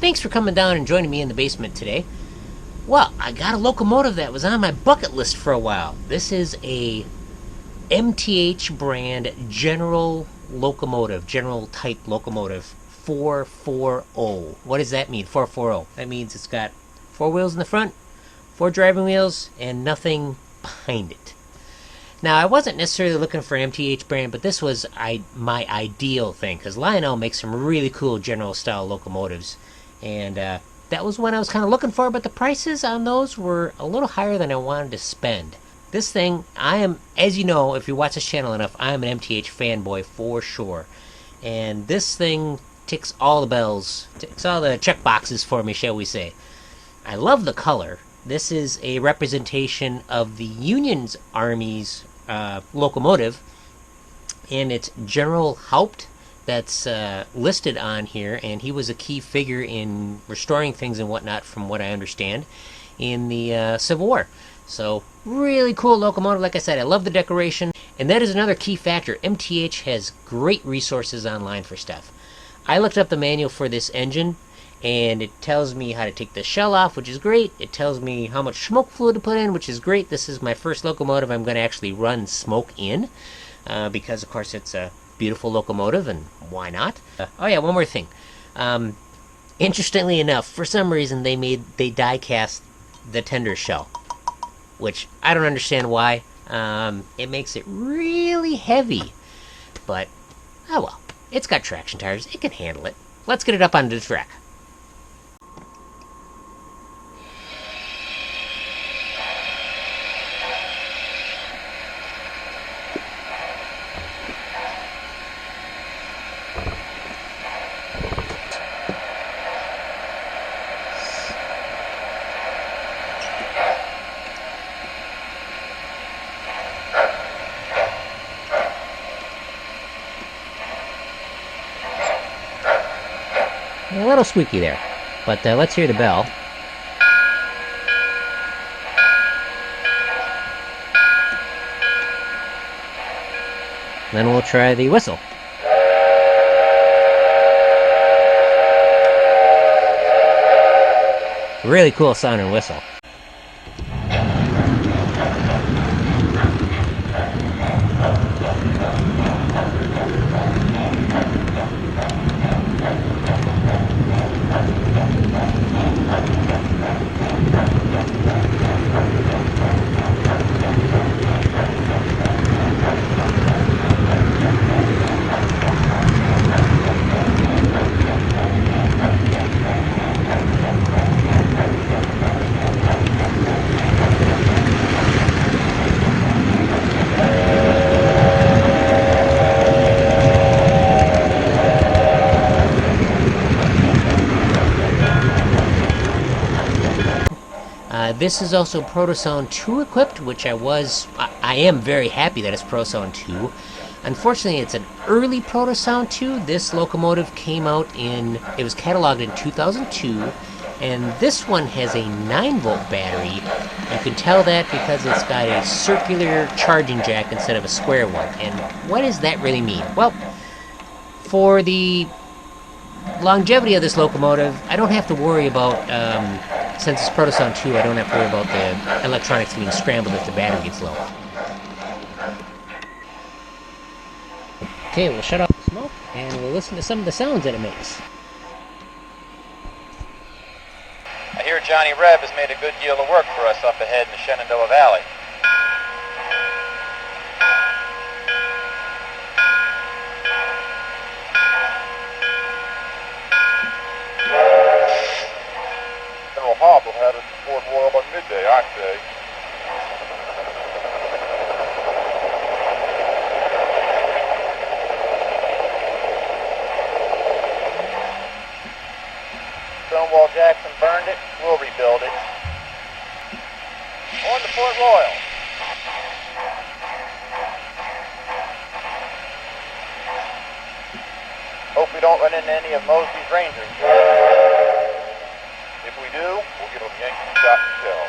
Thanks for coming down and joining me in the basement today. Well, I got a locomotive that was on my bucket list for a while. This is a MTH brand General locomotive, General type locomotive 440. What does that mean, 440? That means it's got 4 wheels in the front, 4 driving wheels, and nothing behind it. Now, I wasn't necessarily looking for an MTH brand, but this was my ideal thing, because Lionel makes some really cool General-style locomotives, and that was one I was kind of looking for, but the prices on those were a little higher than I wanted to spend. This thing, I am, as you know, if you watch this channel enough, I am an MTH fanboy for sure, and this thing ticks all the bells, ticks all the check boxes for me, shall we say. I love the color. This is a representation of the Union Army's locomotive, and it's General Haupt that's listed on here, and he was a key figure in restoring things and whatnot, from what I understand, in the Civil War. So, really cool locomotive. Like I said, I love the decoration, and that is another key factor. MTH has great resources online for stuff. I looked up the manual for this engine, and it tells me how to take the shell off, which is great. It tells me how much smoke fluid to put in, which is great. This is my first locomotive I'm going to actually run smoke in, because of course it's a beautiful locomotive, and why not? Oh yeah, one more thing. Interestingly enough, for some reason they die cast the tender shell, which I don't understand why. It makes it really heavy, but oh well. It's got traction tires. It can handle it. Let's get it up onto the track. A little squeaky there, but let's hear the bell. Then we'll try the whistle. Really cool sounding whistle. This is also Proto 2 equipped, which I am very happy that it's Proto 2. Unfortunately, it's an early Proto 2. This locomotive came out it was cataloged in 2002, and this one has a 9-volt battery. You can tell that because it's got a circular charging jack instead of a square one. And what does that really mean? Well, for the longevity of this locomotive, I don't have to worry about, since it's Proto 2, I don't have to worry about the electronics being scrambled if the battery gets low. Okay, we'll shut off the smoke, and we'll listen to some of the sounds that it makes. I hear Johnny Reb has made a good deal of work for us up ahead in the Shenandoah Valley. General Haupt will have it to Fort Royal by midday, I say. Stonewall Jackson burned it, we'll rebuild it. On to Fort Royal. Hope we don't run into any of Mosby's Rangers. If we do, we'll give them Yankee shot and shell.